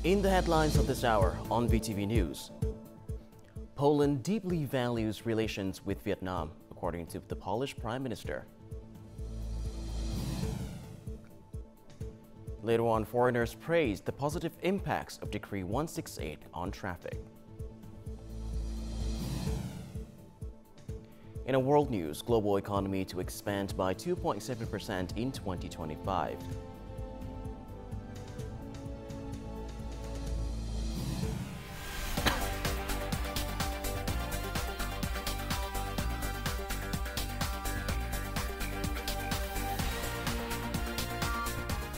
In the headlines of this hour on VTV News, Poland deeply values relations with Vietnam, according to the Polish Prime Minister. Later on, foreigners praised the positive impacts of Decree 168 on traffic. In a world news, global economy to expand by 2.7% in 2025.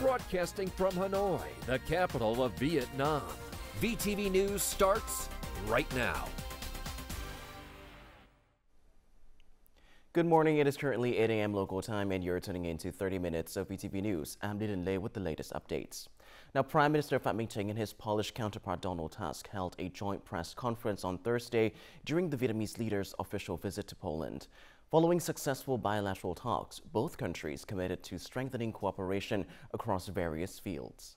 Broadcasting from Hanoi, the capital of Vietnam. VTV News starts right now. Good morning. It is currently 8 a.m. local time and you're tuning in to 30 minutes of VTV News. I'm Dylan Lei with the latest updates. Now, Prime Minister Phie and his Polish counterpart Donald Tusk held a joint press conference on Thursday during the Vietnamese leader's official visit to Poland. Following successful bilateral talks, both countries committed to strengthening cooperation across various fields.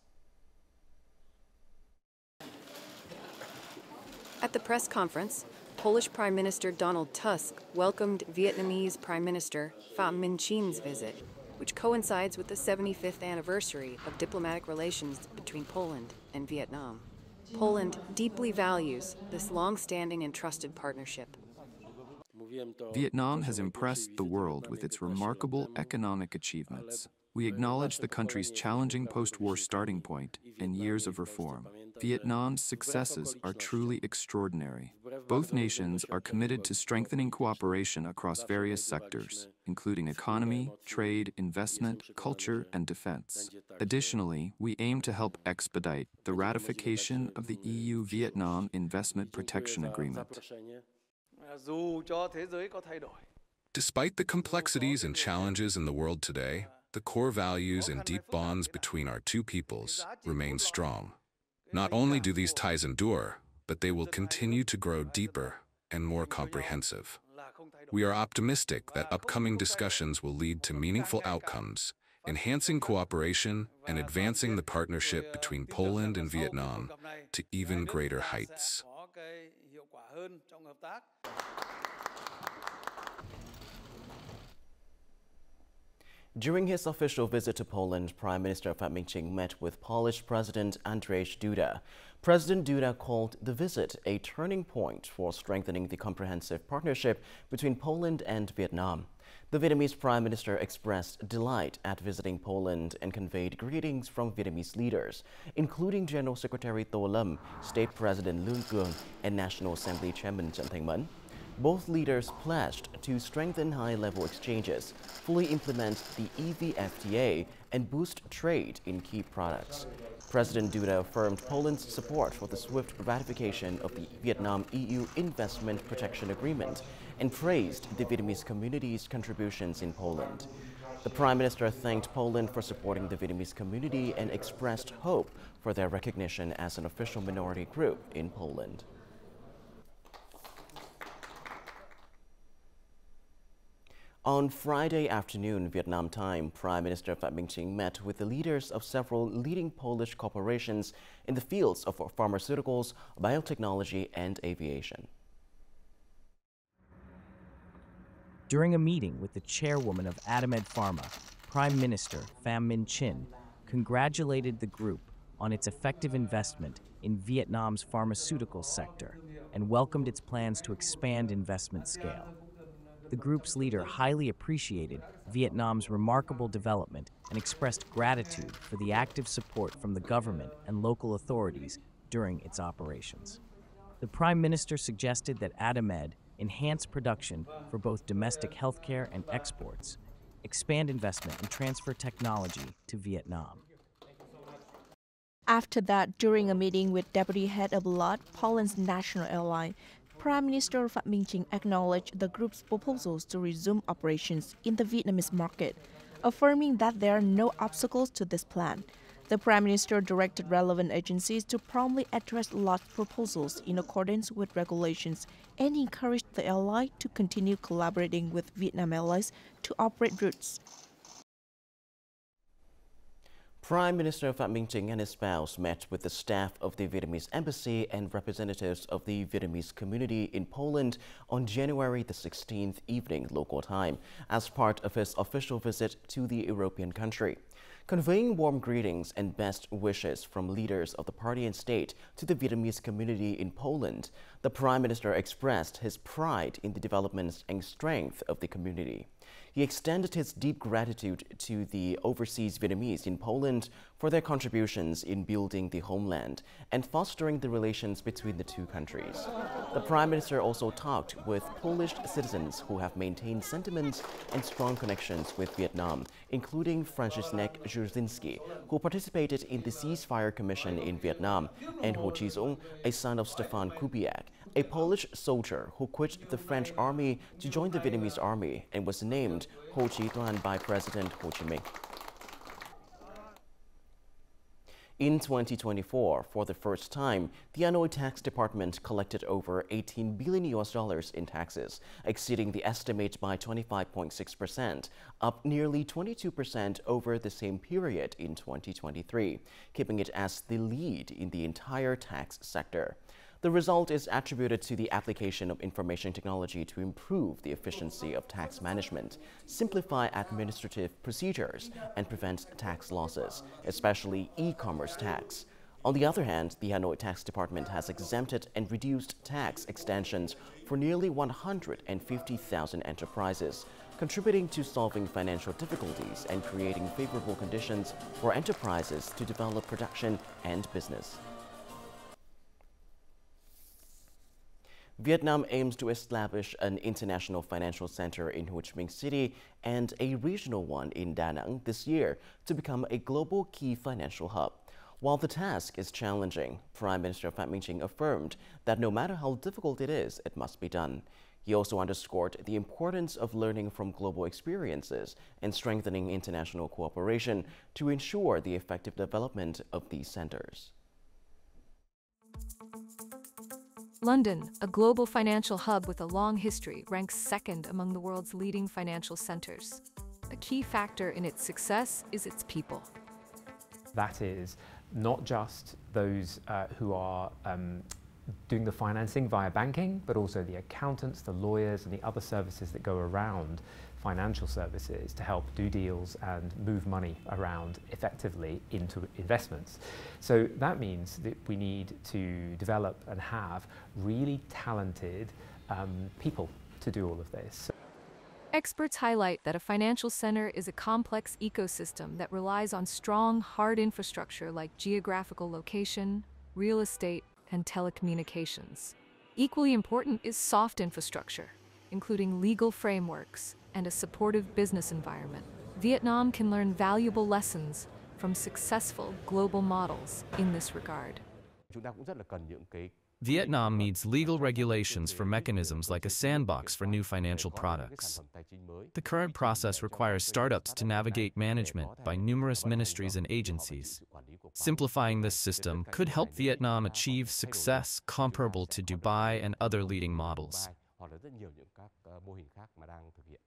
At the press conference, Polish Prime Minister Donald Tusk welcomed Vietnamese Prime Minister Phie's visit, which coincides with the 75th anniversary of diplomatic relations between Poland and Vietnam. Poland deeply values this long-standing and trusted partnership. Vietnam has impressed the world with its remarkable economic achievements. We acknowledge the country's challenging post-war starting point and years of reform. Vietnam's successes are truly extraordinary. Both nations are committed to strengthening cooperation across various sectors, including economy, trade, investment, culture, and defense. Additionally, we aim to help expedite the ratification of the EU-Vietnam Investment Protection Agreement. Despite the complexities and challenges in the world today, the core values and deep bonds between our two peoples remain strong. Not only do these ties endure, but they will continue to grow deeper and more comprehensive. We are optimistic that upcoming discussions will lead to meaningful outcomes, enhancing cooperation and advancing the partnership between Poland and Vietnam to even greater heights. During his official visit to Poland, Prime Minister Phie met with Polish President Andrzej Duda. President Duda called the visit a turning point for strengthening the comprehensive partnership between Poland and Vietnam. The Vietnamese Prime Minister expressed delight at visiting Poland and conveyed greetings from Vietnamese leaders, including General Secretary Tô Lâm, State President Lương Cường, and National Assembly Chairman Trần Thanh Mẫn. Both leaders pledged to strengthen high-level exchanges, fully implement the EVFTA, and boost trade in key products. President Duda affirmed Poland's support for the swift ratification of the Vietnam-EU Investment Protection Agreement and praised the Vietnamese community's contributions in Poland. The Prime Minister thanked Poland for supporting the Vietnamese community and expressed hope for their recognition as an official minority group in Poland. On Friday afternoon, Vietnam time, Prime Minister Phie met with the leaders of several leading Polish corporations in the fields of pharmaceuticals, biotechnology, and aviation. During a meeting with the chairwoman of AdamEd Pharma, Prime Minister Phie congratulated the group on its effective investment in Vietnam's pharmaceutical sector and welcomed its plans to expand investment scale. The group's leader highly appreciated Vietnam's remarkable development and expressed gratitude for the active support from the government and local authorities during its operations. The Prime Minister suggested that AdamEd enhance production for both domestic healthcare and exports, expand investment and transfer technology to Vietnam. After that, during a meeting with Deputy Head of LOT, Poland's national airline, Prime Minister Phie acknowledged the group's proposals to resume operations in the Vietnamese market, affirming that there are no obstacles to this plan. The Prime Minister directed relevant agencies to promptly address LOT's proposals in accordance with regulations and encouraged the airline to continue collaborating with Vietnam Airlines to operate routes. Prime Minister Phạm Minh Chính and his spouse met with the staff of the Vietnamese embassy and representatives of the Vietnamese community in Poland on January the 16th evening local time as part of his official visit to the European country. Conveying warm greetings and best wishes from leaders of the party and state to the Vietnamese community in Poland, the Prime Minister expressed his pride in the development and strength of the community. He extended his deep gratitude to the overseas Vietnamese in Poland for their contributions in building the homeland and fostering the relations between the two countries. The Prime Minister also talked with Polish citizens who have maintained sentiments and strong connections with Vietnam, including Franciszek Jurzinski, who participated in the ceasefire commission in Vietnam, and Ho Chi-Dung, a son of Stefan Kubiak, a Polish soldier who quit the French army to join the Vietnamese army and was named Ho Chi Tuan by President Ho Chi Minh. In 2024, for the first time, the Hanoi Tax Department collected over $18 billion in taxes, exceeding the estimate by 25.6%, up nearly 22% over the same period in 2023, keeping it as the lead in the entire tax sector. The result is attributed to the application of information technology to improve the efficiency of tax management, simplify administrative procedures, and prevent tax losses, especially e-commerce tax. On the other hand, the Hanoi Tax Department has exempted and reduced tax extensions for nearly 150,000 enterprises, contributing to solving financial difficulties and creating favorable conditions for enterprises to develop production and business. Vietnam aims to establish an international financial center in Ho Chi Minh City and a regional one in Da Nang this year to become a global key financial hub. While the task is challenging, Prime Minister Phạm Minh Chính affirmed that no matter how difficult it is, it must be done. He also underscored the importance of learning from global experiences and strengthening international cooperation to ensure the effective development of these centers. London, a global financial hub with a long history, ranks second among the world's leading financial centers. A key factor in its success is its people. That is not just those who are doing the financing via banking, but also the accountants, the lawyers, and the other services that go around financial services to help do deals and move money around effectively into investments. So that means that we need to develop and have really talented people to do all of this. Experts highlight that a financial center is a complex ecosystem that relies on strong, hard infrastructure like geographical location, real estate, and telecommunications. Equally important is soft infrastructure, including legal frameworks and a supportive business environment. Vietnam can learn valuable lessons from successful global models in this regard. Vietnam needs legal regulations for mechanisms like a sandbox for new financial products. The current process requires startups to navigate management by numerous ministries and agencies. Simplifying this system could help Vietnam achieve success comparable to Dubai and other leading models.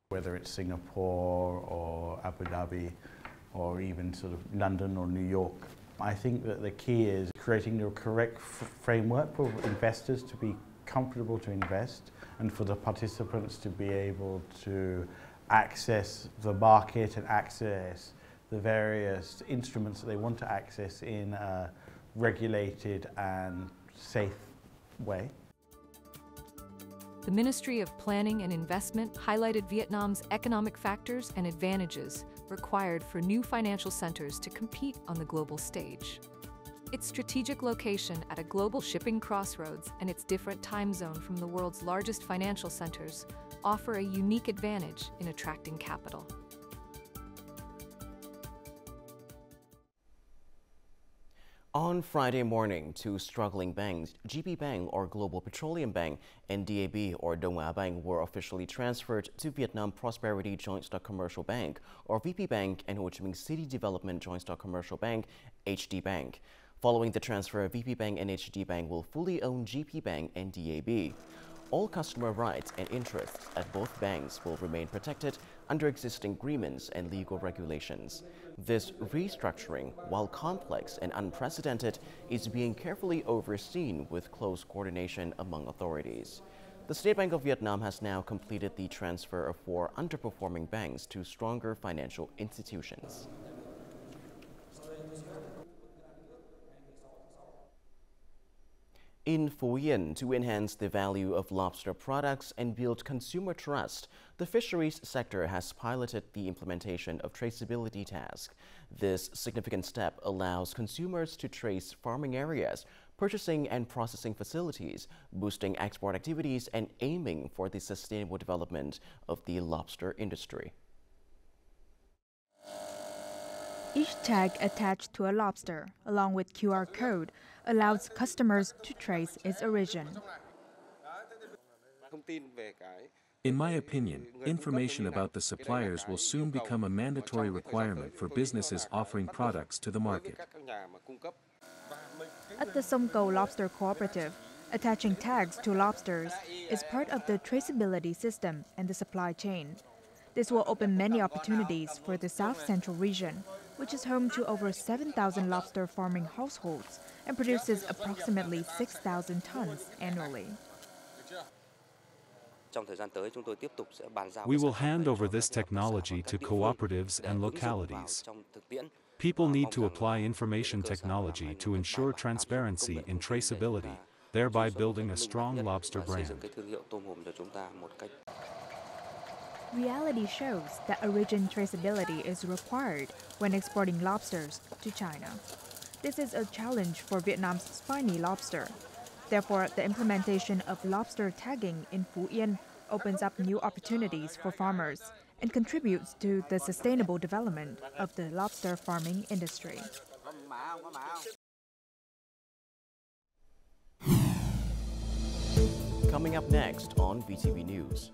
Whether it's Singapore or Abu Dhabi or even sort of London or New York, I think that the key is creating the correct framework for investors to be comfortable to invest and for the participants to be able to access the market and access the various instruments that they want to access in a regulated and safe way. The Ministry of Planning and Investment highlighted Vietnam's economic factors and advantages required for new financial centers to compete on the global stage. Its strategic location at a global shipping crossroads and its different time zone from the world's largest financial centers offer a unique advantage in attracting capital. On Friday morning, two struggling banks, GP Bank or Global Petroleum Bank and DAB or Đông Á Bank were officially transferred to Vietnam Prosperity Joint Stock Commercial Bank or VP Bank and Ho Chi Minh City Development Joint Stock Commercial Bank, HD Bank. Following the transfer, VP Bank and HD Bank will fully own GP Bank and DAB. all customer rights and interests at both banks will remain protected under existing agreements and legal regulations. This restructuring, while complex and unprecedented, is being carefully overseen with close coordination among authorities. The State Bank of Vietnam has now completed the transfer of 4 underperforming banks to stronger financial institutions. In Phie, to enhance the value of lobster products and build consumer trust, the fisheries sector has piloted the implementation of traceability task. This significant step allows consumers to trace farming areas, purchasing and processing facilities, boosting export activities, and aiming for the sustainable development of the lobster industry. Each tag attached to a lobster, along with QR code, allows customers to trace its origin. In my opinion, information about the suppliers will soon become a mandatory requirement for businesses offering products to the market. At the Songkou Lobster Cooperative, attaching tags to lobsters is part of the traceability system and the supply chain. This will open many opportunities for the South Central region, which is home to over 7,000 lobster farming households and produces approximately 6,000 tons annually. We will hand over this technology to cooperatives and localities. People need to apply information technology to ensure transparency and traceability, thereby building a strong lobster brand. Reality shows that origin traceability is required when exporting lobsters to China. This is a challenge for Vietnam's spiny lobster. Therefore, the implementation of lobster tagging in Phie opens up new opportunities for farmers and contributes to the sustainable development of the lobster farming industry. Coming up next on VTV News.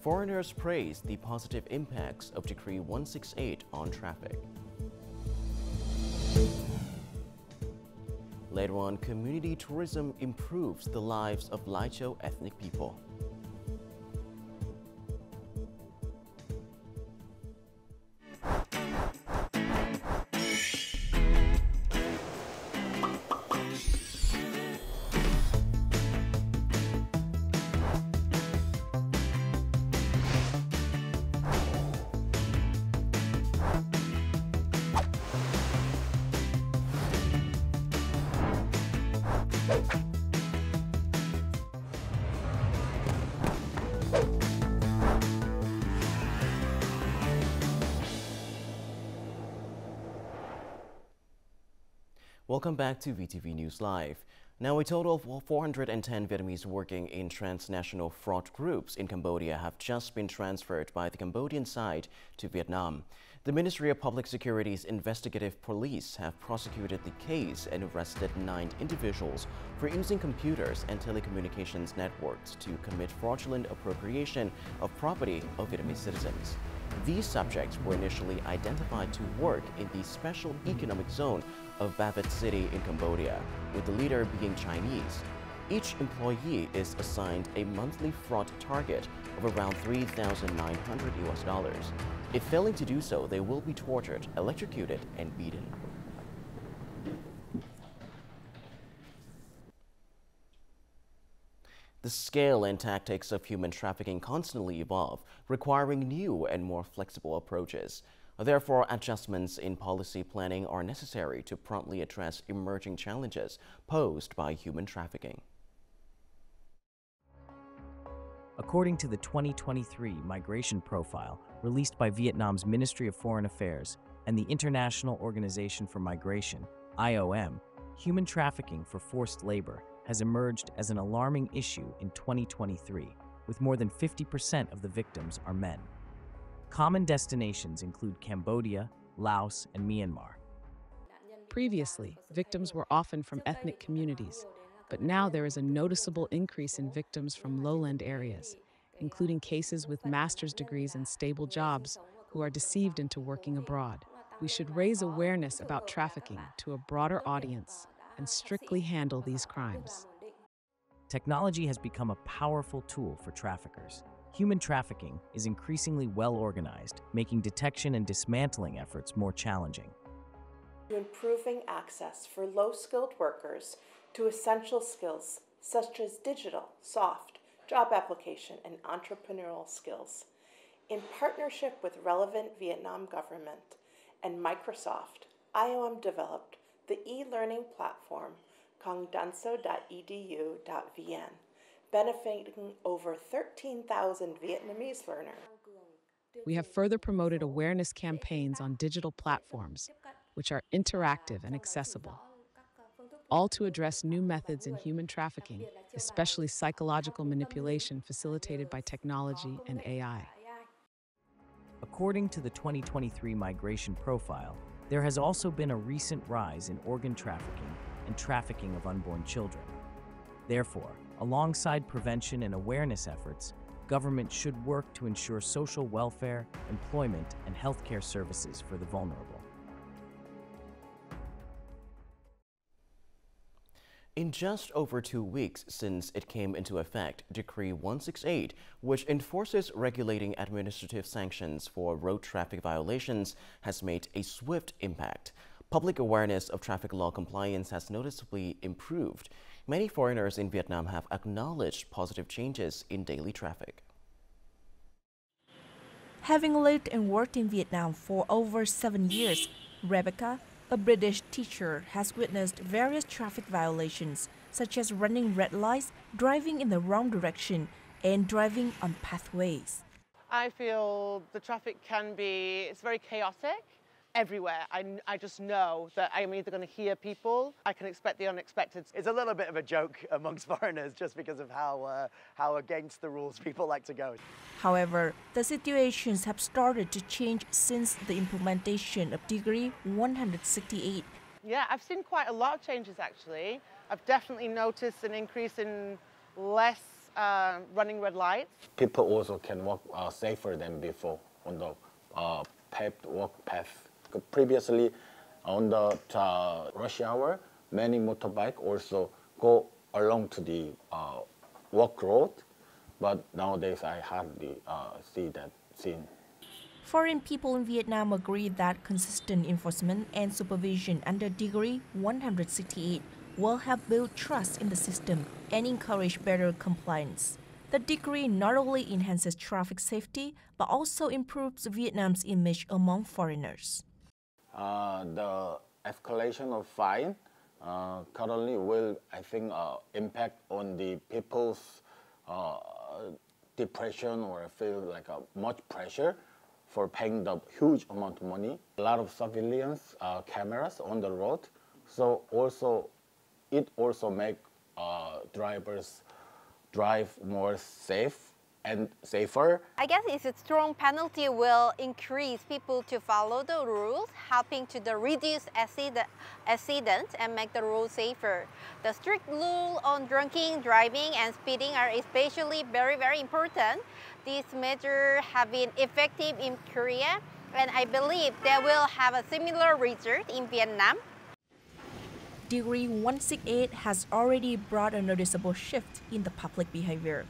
Foreigners praise the positive impacts of Decree 168 on traffic. Later on, community tourism improves the lives of Lai Châu ethnic people. Welcome back to VTV News Live. Now, a total of 410 Vietnamese working in transnational fraud groups in Cambodia have just been transferred by the Cambodian side to Vietnam. The Ministry of Public Security's investigative police have prosecuted the case and arrested 9 individuals for using computers and telecommunications networks to commit fraudulent appropriation of property of Vietnamese citizens. These subjects were initially identified to work in the Special Economic Zone of Ba Vit City in Cambodia, with the leader being Chinese. Each employee is assigned a monthly fraud target of around $3,900. If failing to do so, they will be tortured, electrocuted, and beaten. The scale and tactics of human trafficking constantly evolve, requiring new and more flexible approaches. Therefore, adjustments in policy planning are necessary to promptly address emerging challenges posed by human trafficking. According to the 2023 Migration Profile released by Vietnam's Ministry of Foreign Affairs and the International Organization for Migration, IOM, human trafficking for forced labor has emerged as an alarming issue in 2023, with more than 50% of the victims are men. Common destinations include Cambodia, Laos, and Myanmar. Previously, victims were often from ethnic communities, but now there is a noticeable increase in victims from lowland areas, including cases with master's degrees and stable jobs who are deceived into working abroad. We should raise awareness about trafficking to a broader audience and strictly handle these crimes. Technology has become a powerful tool for traffickers. Human trafficking is increasingly well organized, making detection and dismantling efforts more challenging. Improving access for low-skilled workers to essential skills such as digital, soft, job application, and entrepreneurial skills. In partnership with relevant Vietnam government and Microsoft, IOM developed the e-learning platform congdanso.edu.vn, benefiting over 13,000 Vietnamese learners. We have further promoted awareness campaigns on digital platforms, which are interactive and accessible, all to address new methods in human trafficking, especially psychological manipulation facilitated by technology and AI. According to the 2023 migration profile, there has also been a recent rise in organ trafficking and trafficking of unborn children. Therefore, alongside prevention and awareness efforts, government should work to ensure social welfare, employment, and healthcare services for the vulnerable. In just over 2 weeks since it came into effect, Decree 168, which enforces regulating administrative sanctions for road traffic violations, has made a swift impact. Public awareness of traffic law compliance has noticeably improved. Many foreigners in Vietnam have acknowledged positive changes in daily traffic. Having lived and worked in Vietnam for over 7 years, Rebecca, a British teacher, has witnessed various traffic violations, such as running red lights, driving in the wrong direction, and driving on pathways. I feel the traffic it's very chaotic everywhere. I just know that I'm either going to hear people, I can expect the unexpected. It's a little bit of a joke amongst foreigners just because of how against the rules people like to go. However, the situations have started to change since the implementation of Decree 168. Yeah, I've seen quite a lot of changes actually. I've definitely noticed an increase in less running red lights. People also can walk safer than before on the paved walk path. Previously, on the rush hour, many motorbikes also go along to the walk road, but nowadays I hardly see that scene. Foreign people in Vietnam agree that consistent enforcement and supervision under Decree 168 will help build trust in the system and encourage better compliance. The decree not only enhances traffic safety, but also improves Vietnam's image among foreigners. The escalation of fine currently will, I think, impact on the people's depression or feel like much pressure for paying the huge amount of money. A lot of surveillance cameras on the road, so it also make drivers drive more safe and safer. I guess it's a strong penalty will increase people to follow the rules, helping to reduce accidents and make the road safer. The strict rule on drinking, driving and speeding are especially very, very important. These measures have been effective in Korea, and I believe they will have a similar result in Vietnam. Decree 168 has already brought a noticeable shift in the public behavior.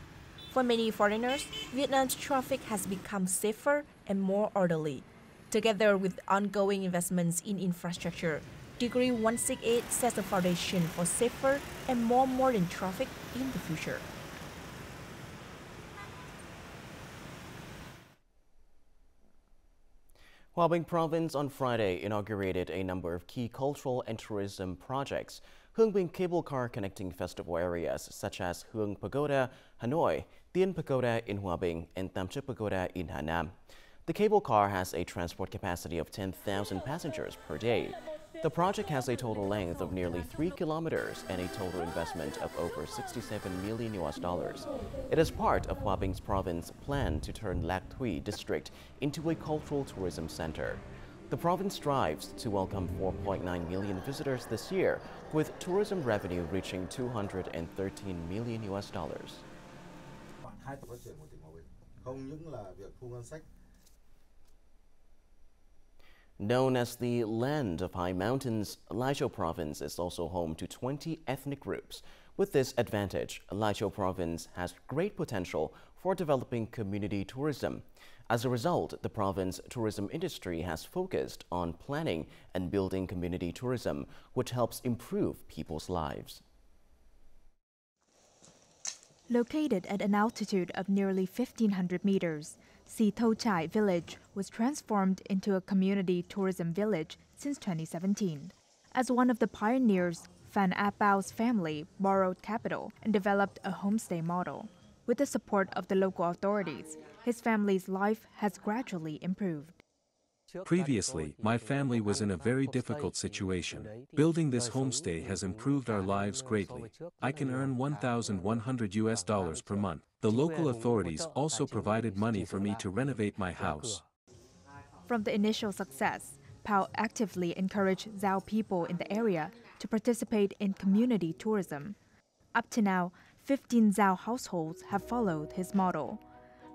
For many foreigners, Vietnam's traffic has become safer and more orderly. Together with ongoing investments in infrastructure, Decree 168 sets a foundation for safer and more modern traffic in the future. Hoa Binh Province on Friday inaugurated a number of key cultural and tourism projects. Hương Binh cable car connecting festival areas such as Hương Pagoda, Hanoi, Tiên Pagoda in Hoa Binh, and Tam Chuk Pagoda in Hà Nam. The cable car has a transport capacity of 10,000 passengers per day. The project has a total length of nearly 3 kilometers and a total investment of over $67 million. It is part of Hoa Binh Province's plan to turn Lac Thuy district into a cultural tourism center. The province strives to welcome 4.9 million visitors this year, with tourism revenue reaching $213 million. Known as the land of high mountains, Lai Châu Province is also home to 20 ethnic groups, With this advantage, Lai Châu province has great potential for developing community tourism. As a result, the province tourism industry has focused on planning and building community tourism, which helps improve people's lives. Located at an altitude of nearly 1,500 meters, Si Thâu Chai village was transformed into a community tourism village since 2017. As one of the pioneers, Phan A Bao's family borrowed capital and developed a homestay model. With the support of the local authorities, his family's life has gradually improved. Previously, my family was in a very difficult situation. Building this homestay has improved our lives greatly. I can earn $1,100 per month. The local authorities also provided money for me to renovate my house. From the initial success, Pao actively encouraged Dao people in the area to participate in community tourism. Up to now, 15 Dao households have followed his model.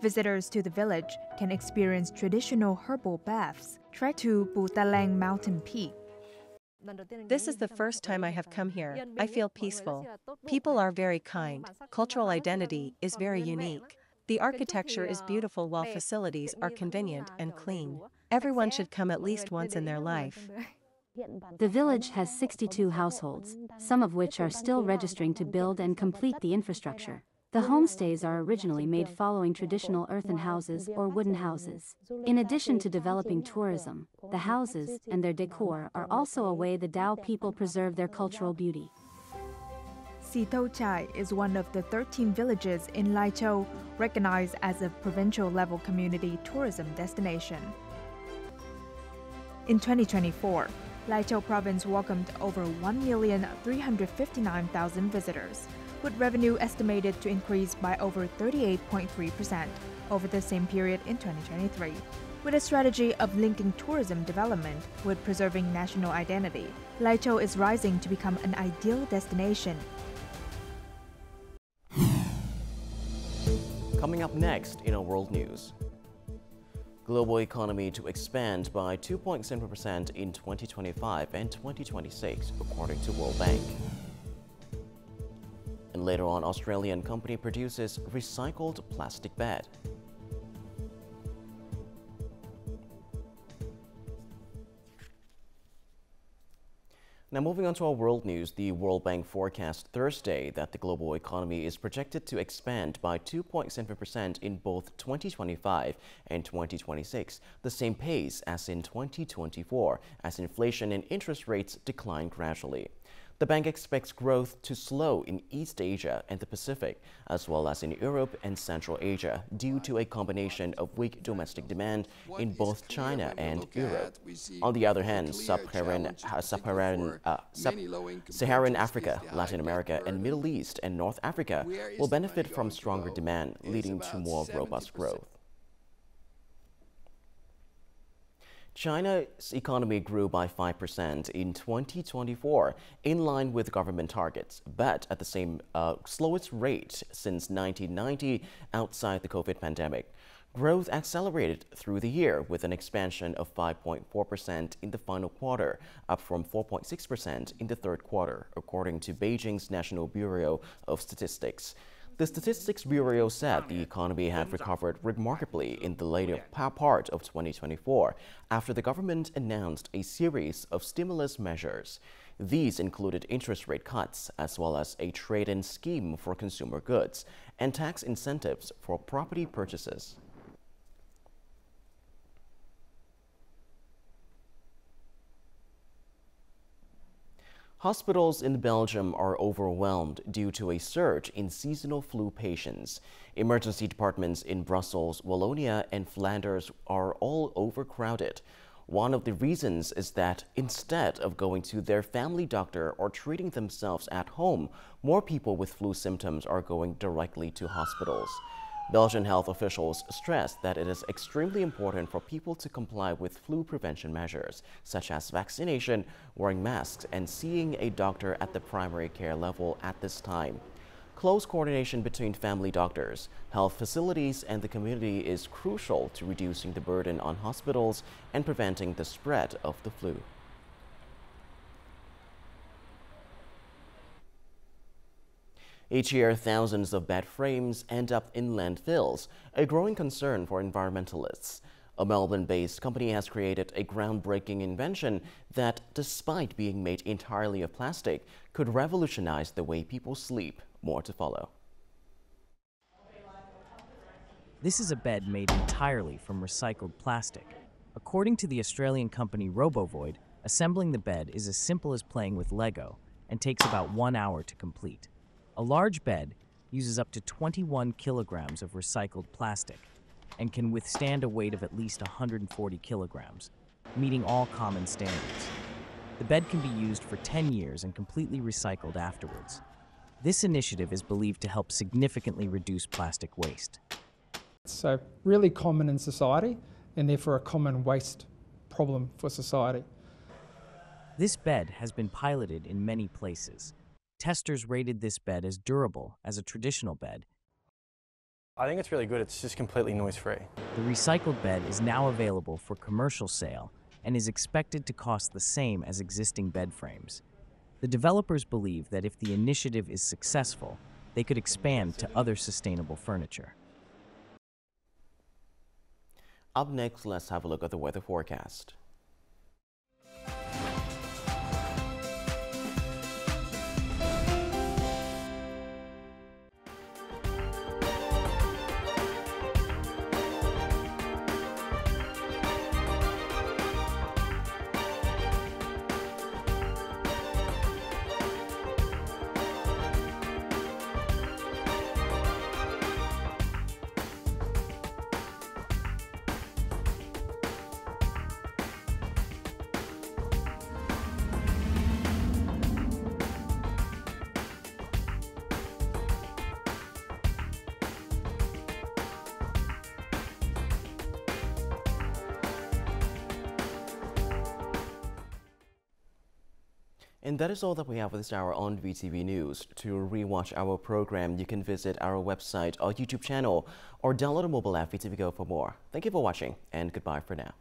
Visitors to the village can experience traditional herbal baths, trek to Bu Talang mountain peak. This is the first time I have come here. I feel peaceful. People are very kind. Cultural identity is very unique. The architecture is beautiful while facilities are convenient and clean. Everyone should come at least once in their life. The village has 62 households, some of which are still registering to build and complete the infrastructure. The homestays are originally made following traditional earthen houses or wooden houses. In addition to developing tourism, the houses and their decor are also a way the Dao people preserve their cultural beauty. Si Thâu Chai is one of the 13 villages in Lai Châu recognized as a provincial-level community tourism destination. In 2024, Lai Châu province welcomed over 1,359,000 visitors, with revenue estimated to increase by over 38.3% over the same period in 2023. With a strategy of linking tourism development with preserving national identity, Lai Châu is rising to become an ideal destination. Coming up next in our world news. Global economy to expand by 2.7% in 2025 and 2026, according to World Bank. And later on, Australian company produces recycled plastic bed. Now moving on to our world news, the World Bank forecast Thursday that the global economy is projected to expand by 2.7% in both 2025 and 2026, the same pace as in 2024, as inflation and interest rates decline gradually. The bank expects growth to slow in East Asia and the Pacific, as well as in Europe and Central Asia, due to a combination of weak domestic demand in both China and Europe. On the other hand, Sub-Saharan Africa, Latin America, and Middle East and North Africa will benefit from stronger demand, leading to more robust growth. China's economy grew by 5% in 2024, in line with government targets, but at the same slowest rate since 1990 outside the COVID pandemic. Growth accelerated through the year with an expansion of 5.4% in the final quarter, up from 4.6% in the third quarter, according to Beijing's National Bureau of Statistics. The Statistics Bureau said the economy had recovered remarkably in the later part of 2024 after the government announced a series of stimulus measures. These included interest rate cuts, as well as a trade-in scheme for consumer goods and tax incentives for property purchases. Hospitals in Belgium are overwhelmed due to a surge in seasonal flu patients. Emergency departments in Brussels, Wallonia, and Flanders are all overcrowded. One of the reasons is that instead of going to their family doctor or treating themselves at home, more people with flu symptoms are going directly to hospitals. Belgian health officials stress that it is extremely important for people to comply with flu prevention measures, such as vaccination, wearing masks, and seeing a doctor at the primary care level at this time. Close coordination between family doctors, health facilities, and the community is crucial to reducing the burden on hospitals and preventing the spread of the flu. Each year, thousands of bed frames end up in landfills, a growing concern for environmentalists. A Melbourne-based company has created a groundbreaking invention that, despite being made entirely of plastic, could revolutionize the way people sleep. More to follow. This is a bed made entirely from recycled plastic. According to the Australian company RoboVoid, assembling the bed is as simple as playing with Lego and takes about 1 hour to complete. A large bed uses up to 21 kilograms of recycled plastic and can withstand a weight of at least 140 kilograms, meeting all common standards. The bed can be used for 10 years and completely recycled afterwards. This initiative is believed to help significantly reduce plastic waste. It's really common in society and therefore a common waste problem for society. This bed has been piloted in many places. Testers rated this bed as durable as a traditional bed. I think it's really good. It's just completely noise-free. The recycled bed is now available for commercial sale and is expected to cost the same as existing bed frames. The developers believe that if the initiative is successful, they could expand to other sustainable furniture. Up next, let's have a look at the weather forecast. And that is all that we have for this hour on VTV News. To rewatch our program, you can visit our website or YouTube channel or download a mobile app VTVgo for more. Thank you for watching and goodbye for now.